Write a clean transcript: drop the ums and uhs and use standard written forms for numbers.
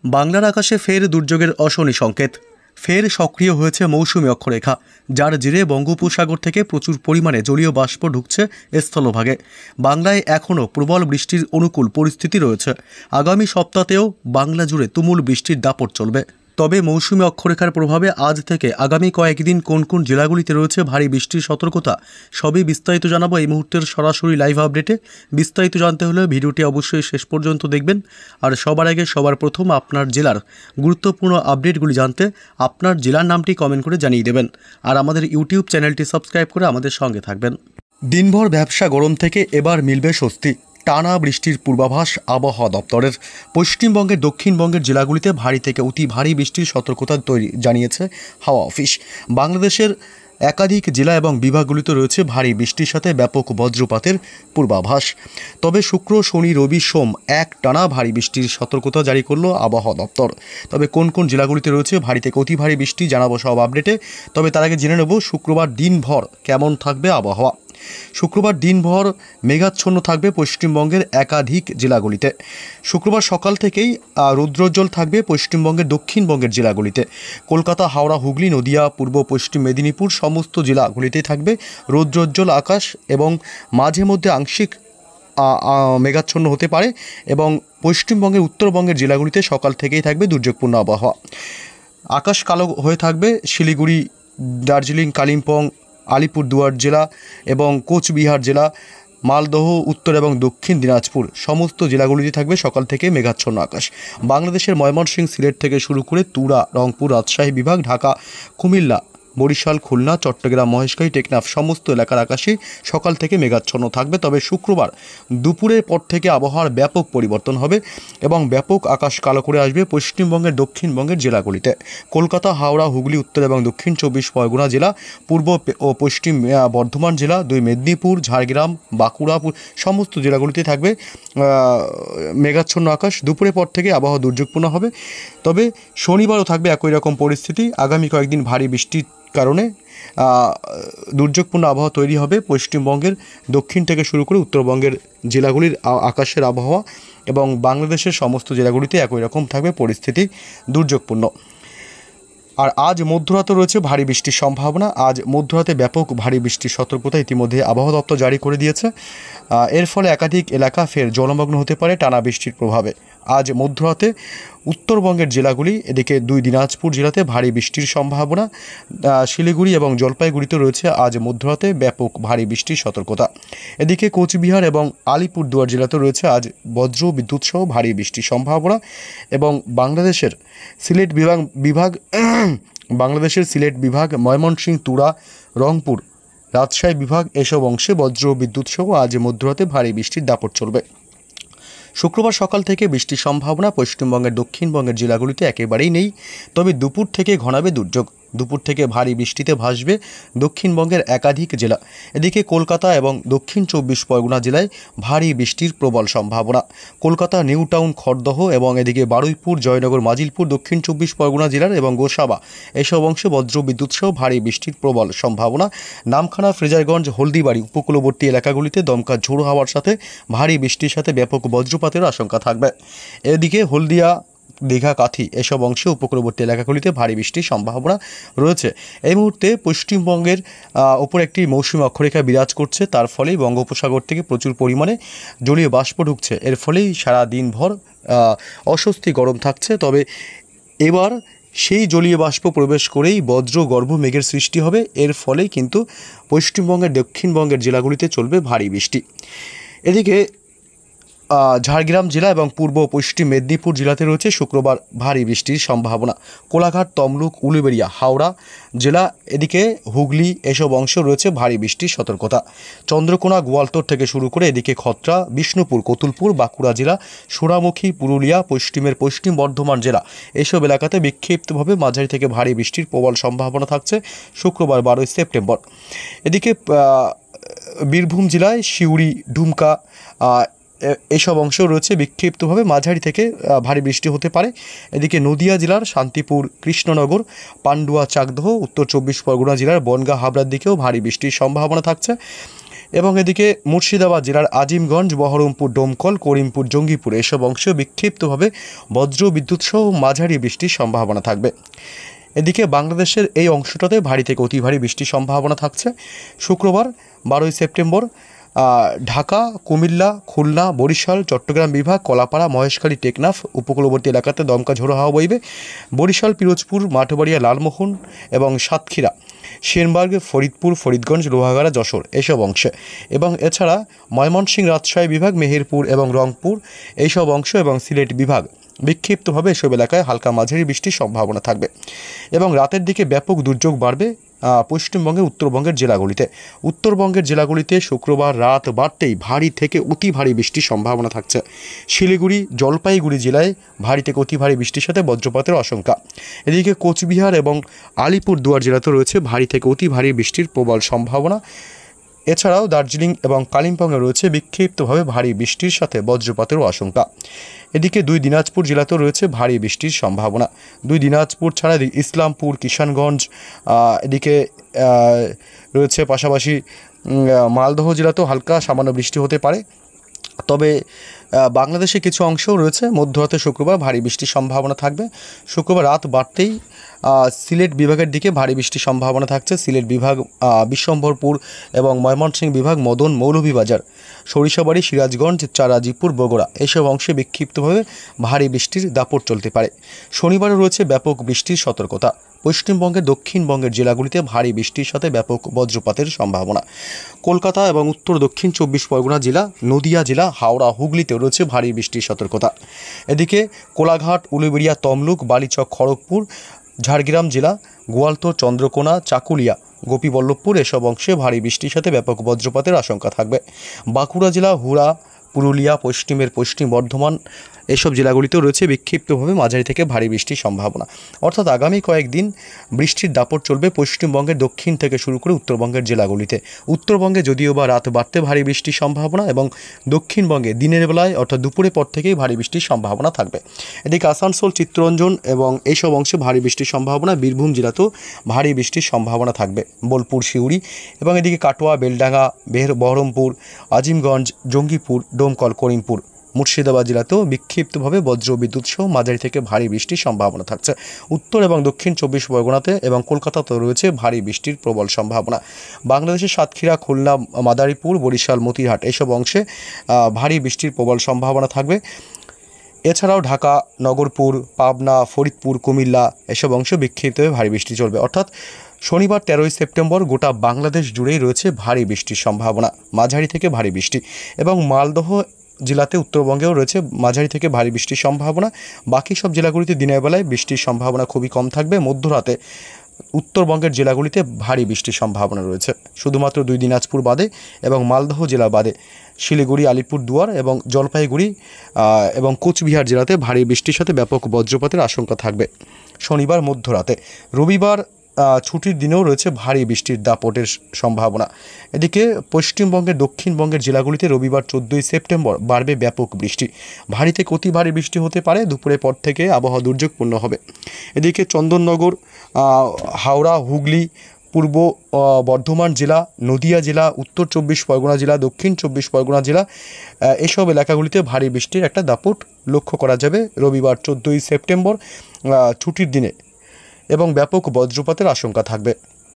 বাংলার আকাশে ফের দুর্যোগের অশনি সংকেত। ফের সক্রিয় হয়েছে মৌসুমী অক্ষরেখা, যার জেরে বঙ্গোপসাগর থেকে প্রচুর পরিমাণে জলীয় বাষ্প ঢুকছে স্থলভাগে। বাংলায় এখনও প্রবল বৃষ্টির অনুকূল পরিস্থিতি রয়েছে। আগামী সপ্তাহেও বাংলা জুড়ে তুমুল বৃষ্টির দাপট চলবে। তবে মৌসুমী অক্ষরেখার প্রভাবে আজ থেকে আগামী কয়েকদিন কোন কোন জেলাগুলিতে রয়েছে ভারী বৃষ্টির সতর্কতা, সবই বিস্তারিত জানাবো এই মুহূর্তের সরাসরি লাইভ আপডেটে। বিস্তারিত জানতে হলে ভিডিওটি অবশ্যই শেষ পর্যন্ত দেখবেন। আর সবার আগে সবার প্রথম আপনার জেলার গুরুত্বপূর্ণ আপডেটগুলি জানতে আপনার জেলার নামটি কমেন্ট করে জানিয়ে দেবেন। আর আমাদের ইউটিউব চ্যানেলটি সাবস্ক্রাইব করে আমাদের সঙ্গে থাকবেন। দিনভর ব্যবসা গরম থেকে এবার মিলবে স্বস্তি। টানা বৃষ্টির পূর্বাভাস আবহাওয়া দপ্তরের। পশ্চিমবঙ্গের দক্ষিণবঙ্গের জেলাগুলিতে ভারী থেকে অতি ভারী বৃষ্টির সতর্কতা জানিয়েছে হাওয়া অফিস। বাংলাদেশের একাধিক জেলা এবং বিভাগগুলিতে রয়েছে ভারী বৃষ্টির সাথে ব্যাপক বজ্রপাতের পূর্বাভাস। তবে শুক্র, শনি, রবি, সোম এক টানা ভারী বৃষ্টির সতর্কতা জারি করল আবহাওয়া দপ্তর। তবে কোন কোন জেলাগুলিতে রয়েছে ভারী থেকে অতি ভারী বৃষ্টি জানাবো সব আপডেটে। তবে তার আগে জেনে নেব শুক্রবার দিনভর কেমন থাকবে আবহাওয়া। শুক্রবার দিনভর মেঘাচ্ছন্ন থাকবে পশ্চিমবঙ্গের একাধিক জেলাগুলিতে। শুক্রবার সকাল থেকেই রৌদ্রোজ্জ্বল থাকবে পশ্চিমবঙ্গের দক্ষিণবঙ্গের জেলাগুলিতে। কলকাতা, হাওড়া, হুগলি, নদিয়া, পূর্ব পশ্চিম মেদিনীপুর সমস্ত জেলাগুলিতেই থাকবে রৌদ্রোজ্জ্বল আকাশ এবং মাঝে মধ্যে আংশিক মেঘাচ্ছন্ন হতে পারে। এবং পশ্চিমবঙ্গের উত্তরবঙ্গের জেলাগুলিতে সকাল থেকেই থাকবে দুর্যোগপূর্ণ আবহাওয়া। আকাশ কালো হয়ে থাকবে শিলিগুড়ি, দার্জিলিং, কালিম্পং, আলিপুরদুয়ার জেলা এবং কোচবিহার জেলা, মালদহ, উত্তর এবং দক্ষিণ দিনাজপুর সমস্ত জেলাগুলিতে থাকবে সকাল থেকে মেঘাচ্ছন্ন আকাশ। বাংলাদেশের ময়মনসিংহ, সিলেট থেকে শুরু করে তুরা, রংপুর, রাজশাহী বিভাগ, ঢাকা, কুমিল্লা, বরিশাল, খুলনা, চট্টগ্রাম, মহেশখালী, টেকনাফ সমস্ত এলাকার আকাশে সকাল থেকে মেঘাচ্ছন্ন থাকবে। তবে শুক্রবার দুপুরের পর থেকে আবহাওয়ার ব্যাপক পরিবর্তন হবে এবং ব্যাপক আকাশ কালো করে আসবে পশ্চিমবঙ্গের দক্ষিণবঙ্গের জেলাগুলিতে। কলকাতা, হাওড়া, হুগলি, উত্তর এবং দক্ষিণ 24 পরগনা জেলা, পূর্ব ও পশ্চিম বর্ধমান জেলা, 2 মেদিনীপুর, ঝাড়গ্রাম, বাঁকুড়া সমস্ত জেলাগুলিতে থাকবে মেঘাচ্ছন্ন আকাশ। দুপুরের পর থেকে আবহাওয়া দুর্যোগপূর্ণ হবে। তবে শনিবারও থাকবে একই রকম পরিস্থিতি। আগামী কয়েকদিন ভারী বৃষ্টির কারণে দুর্যোগপূর্ণ আবহাওয়া তৈরি হবে পশ্চিমবঙ্গের দক্ষিণ থেকে শুরু করে উত্তরবঙ্গের জেলাগুলির আকাশের আবহাওয়া এবং বাংলাদেশের সমস্ত জেলাগুলিতে একই রকম থাকবে পরিস্থিতি দুর্যোগপূর্ণ। আর আজ মধ্যরাতে রয়েছে ভারী বৃষ্টির সম্ভাবনা। আজ মধ্যরাতে ব্যাপক ভারী বৃষ্টির সতর্কতা ইতিমধ্যে আবহাওয়া দপ্তর জারি করে দিয়েছে। এর ফলে একাধিক এলাকা ফের জলমগ্ন হতে পারে টানা বৃষ্টির প্রভাবে। আজ মধ্যরাতে উত্তরবঙ্গের জেলাগুলি, এদিকে 2 দিনাজপুর জেলাতে ভারী বৃষ্টির সম্ভাবনা। শিলিগুড়ি এবং জলপাইগুড়িতে রয়েছে আজ মধ্যরাতে ব্যাপক ভারী বৃষ্টির সতর্কতা। এদিকে কোচবিহার এবং আলিপুরদুয়ার জেলাতে রয়েছে আজ বজ্র বিদ্যুৎ সহ ভারী বৃষ্টির সম্ভাবনা। এবং বাংলাদেশের সিলেট বিভাগ, ময়মনসিংহ, তুরা, রংপুর, রাজশাহী বিভাগ এসব অংশে বজ্র বিদ্যুৎ সহ আজ মধ্যরাতে ভারী বৃষ্টির দাপট চলবে। শুক্রবার সকাল থেকে বৃষ্টির সম্ভাবনা পশ্চিমবঙ্গের দক্ষিণবঙ্গের জেলাগুলিতে একেবারেই নেই। তবে দুপুর থেকে ঘনাবে দুর্যোগ। দুপুর থেকে ভারী বৃষ্টিতে ভাসবে দক্ষিণবঙ্গের একাধিক জেলা। এদিকে কলকাতা এবং দক্ষিণ 24 পরগনা জেলায় ভারী বৃষ্টির প্রবল সম্ভাবনা। কলকাতা, নিউ টাউন, খড়দহ এবং এদিকে বারুইপুর, জয়নগর, মাজিলপুর, দক্ষিণ 24 পরগনা জেলার এবং গোসাবা এসব অংশে বজ্র বিদ্যুৎ সহ ভারী বৃষ্টির প্রবল সম্ভাবনা। নামখানা, ফ্রেজারগঞ্জ, হলদিবাড়ি উপকূলবর্তী এলাকাগুলিতে দমকা ঝোড়ো হাওয়ার সাথে ভারী বৃষ্টির সাথে ব্যাপক বজ্রপাতের আশঙ্কা থাকবে। এদিকে হলদিয়া, দীঘা, কাথি এসব অংশে উপকূলবর্তী এলাকাগুলিতে ভারী বৃষ্টির সম্ভাবনা রয়েছে। এই মুহূর্তে পশ্চিমবঙ্গের ওপর একটি মৌসুমী অক্ষরেখা বিরাজ করছে। তার ফলেই বঙ্গোপসাগর থেকে প্রচুর পরিমাণে জলীয় বাষ্প ঢুকছে। এর ফলেই সারা দিনভর অস্বস্তি গরম থাকছে। তবে এবার সেই জলীয় বাষ্প প্রবেশ করেই বজ্রগর্ভ মেঘের সৃষ্টি হবে। এর ফলেই কিন্তু পশ্চিমবঙ্গের দক্ষিণবঙ্গের জেলাগুলিতে চলবে ভারী বৃষ্টি। এদিকে ঝাড়গ্রাম জেলা এবং পূর্ব পশ্চিম মেদিনীপুর জেলাতে রয়েছে শুক্রবার ভারী বৃষ্টির সম্ভাবনা। কোলাঘাট, তমলুক, উলুবেড়িয়া, হাওড়া জেলা, এদিকে হুগলি এসব অংশ রয়েছে ভারী বৃষ্টির সতর্কতা। চন্দ্রকোনা, গোয়ালতোড় থেকে শুরু করে এদিকে খত্রা, বিষ্ণুপুর, কতুলপুর, বাঁকুড়া জেলা, সোনামুখী, পুরুলিয়া, পশ্চিমের পশ্চিম বর্ধমান জেলা এসব এলাকাতে বিক্ষিপ্তভাবে মাঝারি থেকে ভারী বৃষ্টির প্রবল সম্ভাবনা থাকছে শুক্রবার 12 সেপ্টেম্বর। এদিকে বীরভূম জেলায় সিউড়ি, ডুমকা এসব অংশ রয়েছে বিক্ষিপ্তভাবে মাঝারি থেকে ভারী বৃষ্টি হতে পারে। এদিকে নদিয়া জেলার শান্তিপুর, কৃষ্ণনগর, পান্ডুয়া, চাকদহ, উত্তর 24 পরগনা জেলার বনগাঁ, হাবড়ার দিকেও ভারী বৃষ্টির সম্ভাবনা থাকছে। এবং এদিকে মুর্শিদাবাদ জেলার আজিমগঞ্জ, বহরমপুর, ডোমকল, করিমপুর, জঙ্গিপুর এসব অংশে বিক্ষিপ্তভাবে বজ্র বিদ্যুৎ সহ মাঝারি বৃষ্টির সম্ভাবনা থাকবে। এদিকে বাংলাদেশের এই অংশটাতে ভারী থেকে অতি ভারী বৃষ্টির সম্ভাবনা থাকছে। শুক্রবার 12ই সেপ্টেম্বর ঢাকা, কুমিল্লা, খুলনা, বরিশাল, চট্টগ্রাম বিভাগ, কলাপাড়া, মহেশখালী, টেকনাফ উপকূলবর্তী এলাকাতে দমকা ঝোড়ো হাওয়া বইবে। বরিশাল, পিরোজপুর, মাঠবাড়িয়া, লালমোহন এবং সাতক্ষীরা, সেনবার্গ, ফরিদপুর, ফরিদগঞ্জ, লোহাগাড়া, যশোর এসব অংশে এবং এছাড়া ময়মনসিংহ, রাজশাহী বিভাগ, মেহেরপুর এবং রংপুর এইসব অংশ এবং সিলেট বিভাগ বিক্ষিপ্তভাবে এসব এলাকায় হালকা মাঝারি বৃষ্টির সম্ভাবনা থাকবে এবং রাতের দিকে ব্যাপক দুর্যোগ বাড়বে পশ্চিমবঙ্গের উত্তরবঙ্গের জেলাগুলিতে। উত্তরবঙ্গের জেলাগুলিতে শুক্রবার রাত বাড়তেই ভারী থেকে অতি ভারী বৃষ্টির সম্ভাবনা থাকছে। শিলিগুড়ি, জলপাইগুড়ি জেলায় ভারী থেকে অতি ভারী বৃষ্টির সাথে বজ্রপাতের আশঙ্কা। এদিকে কোচবিহার এবং আলিপুরদুয়ার জেলাতে রয়েছে ভারী থেকে অতি ভারী বৃষ্টির প্রবল সম্ভাবনা। এছাড়াও দার্জিলিং এবং কালিম্পংয়ে রয়েছে বিক্ষিপ্তভাবে ভারী বৃষ্টির সাথে বজ্রপাতেরও আশঙ্কা। এদিকে 2 দিনাজপুর জেলাতেও রয়েছে ভারী বৃষ্টির সম্ভাবনা। 2 দিনাজপুর ছাড়া ইসলামপুর, কিষানগঞ্জ এদিকে রয়েছে পাশাপাশি মালদহ জেলাতেও হালকা সামান্য বৃষ্টি হতে পারে। তবে বাংলাদেশে কিছু অংশও রয়েছে মধ্যরাতে শুক্রবার ভারী বৃষ্টির সম্ভাবনা থাকবে। শুক্রবার রাত বাড়তেই সিলেট বিভাগের দিকে ভারী বৃষ্টির সম্ভাবনা থাকছে। সিলেট বিভাগ, বিশ্বম্ভরপুর এবং ময়মনসিংহ বিভাগ, মদন, মৌলভীবাজার, সরিষাবাড়ি, সিরাজগঞ্জ, চারাজিপুর, বগুড়া এসব অংশে বিক্ষিপ্তভাবে ভারী বৃষ্টির দাপট চলতে পারে। শনিবারও রয়েছে ব্যাপক বৃষ্টির সতর্কতা। পশ্চিমবঙ্গের দক্ষিণবঙ্গের জেলাগুলিতে ভারী বৃষ্টির সাথে ব্যাপক বজ্রপাতের সম্ভাবনা। কলকাতা এবং উত্তর দক্ষিণ 24 পরগনা জেলা, নদিয়া জেলা, হাওড়া, হুগলিতেও রয়েছে ভারী বৃষ্টির সতর্কতা। এদিকে কোলাঘাট, উলুবেড়িয়া, তমলুক, বালিচক, খড়গপুর, ঝাড়গ্রাম জেলা, গোয়ালতোড়, চন্দ্রকোনা, চাকুলিয়া, গোপীবল্লভপুর এসব অংশে ভারী বৃষ্টির সাথে ব্যাপক বজ্রপাতের আশঙ্কা থাকবে। বাঁকুড়া জেলা, হুড়া, পুরুলিয়া, পশ্চিমের পশ্চিম বর্ধমান এসব জেলাগুলিতেও রয়েছে বিক্ষিপ্তভাবে মাঝারি থেকে ভারী বৃষ্টির সম্ভাবনা। অর্থাৎ আগামী কয়েকদিন বৃষ্টির দাপট চলবে পশ্চিমবঙ্গের দক্ষিণ থেকে শুরু করে উত্তরবঙ্গের জেলাগুলিতে। উত্তরবঙ্গে যদিও বা রাত বাড়তে ভারী বৃষ্টির সম্ভাবনা এবং দক্ষিণবঙ্গে দিনের বেলায় অর্থাৎ দুপুরের পর থেকেই ভারী বৃষ্টির সম্ভাবনা থাকবে। এদিকে আসানসোল, চিত্তরঞ্জন এবং এইসব অংশে ভারী বৃষ্টির সম্ভাবনা। বীরভূম জেলাতেও ভারী বৃষ্টির সম্ভাবনা থাকবে। বোলপুর, সিউড়ি এবং এদিকে কাটোয়া, বেলডাঙ্গা, বহরমপুর, আজিমগঞ্জ, জঙ্গিপুর, ডোমকল, করিমপুর, মুর্শিদাবাদ জেলাতেও বিক্ষিপ্তভাবে বজ্র বিদ্যুৎ সহ মাঝারি থেকে ভারী বৃষ্টির সম্ভাবনা থাকছে। উত্তর এবং দক্ষিণ 24 পরগনাতে এবং কলকাতাতেও রয়েছে ভারী বৃষ্টির প্রবল সম্ভাবনা। বাংলাদেশের সাতক্ষীরা, খুলনা, মাদারীপুর, বরিশাল, মতিরহাট এসব অংশে ভারী বৃষ্টির প্রবল সম্ভাবনা থাকবে। এছাড়াও ঢাকা, নগরপুর, পাবনা, ফরিদপুর, কুমিল্লা এসব অংশে বিক্ষিপ্তভাবে ভারী বৃষ্টি চলবে। অর্থাৎ শনিবার 13ই সেপ্টেম্বর গোটা বাংলাদেশ জুড়েই রয়েছে ভারী বৃষ্টির সম্ভাবনা, মাঝারি থেকে ভারী বৃষ্টি এবং মালদহ জেলাতে উত্তরবঙ্গেও রয়েছে মাঝারি থেকে ভারী বৃষ্টির সম্ভাবনা। বাকি সব জেলাগুলিতে দিনের বেলায় বৃষ্টির সম্ভাবনা খুবই কম থাকবে। মধ্যরাতে উত্তরবঙ্গের জেলাগুলিতে ভারী বৃষ্টির সম্ভাবনা রয়েছে শুধুমাত্র 2 দিনাজপুর বাদে এবং মালদহ জেলা বাদে। শিলিগুড়ি, আলিপুরদুয়ার এবং জলপাইগুড়ি এবং কোচবিহার জেলাতে ভারী বৃষ্টির সাথে ব্যাপক বজ্রপাতের আশঙ্কা থাকবে শনিবার মধ্যরাতে। রবিবার ছুটির দিনেও রয়েছে ভারী বৃষ্টির দাপটের সম্ভাবনা। এদিকে পশ্চিমবঙ্গের দক্ষিণবঙ্গের জেলাগুলিতে রবিবার 14ই সেপ্টেম্বর বাড়বে ব্যাপক বৃষ্টি। ভারী থেকে অতি ভারী বৃষ্টি হতে পারে। দুপুরের পর থেকে আবহাওয়া দুর্যোগপূর্ণ হবে। এদিকে চন্দননগর, হাওড়া, হুগলি, পূর্ব বর্ধমান জেলা, নদিয়া জেলা, উত্তর 24 পরগনা জেলা, দক্ষিণ 24 পরগনা জেলা এসব এলাকাগুলিতে ভারী বৃষ্টির একটা দাপট লক্ষ্য করা যাবে রবিবার 14ই সেপ্টেম্বর ছুটির দিনে এবং ব্যাপক বজ্রপাতের আশঙ্কা থাকবে।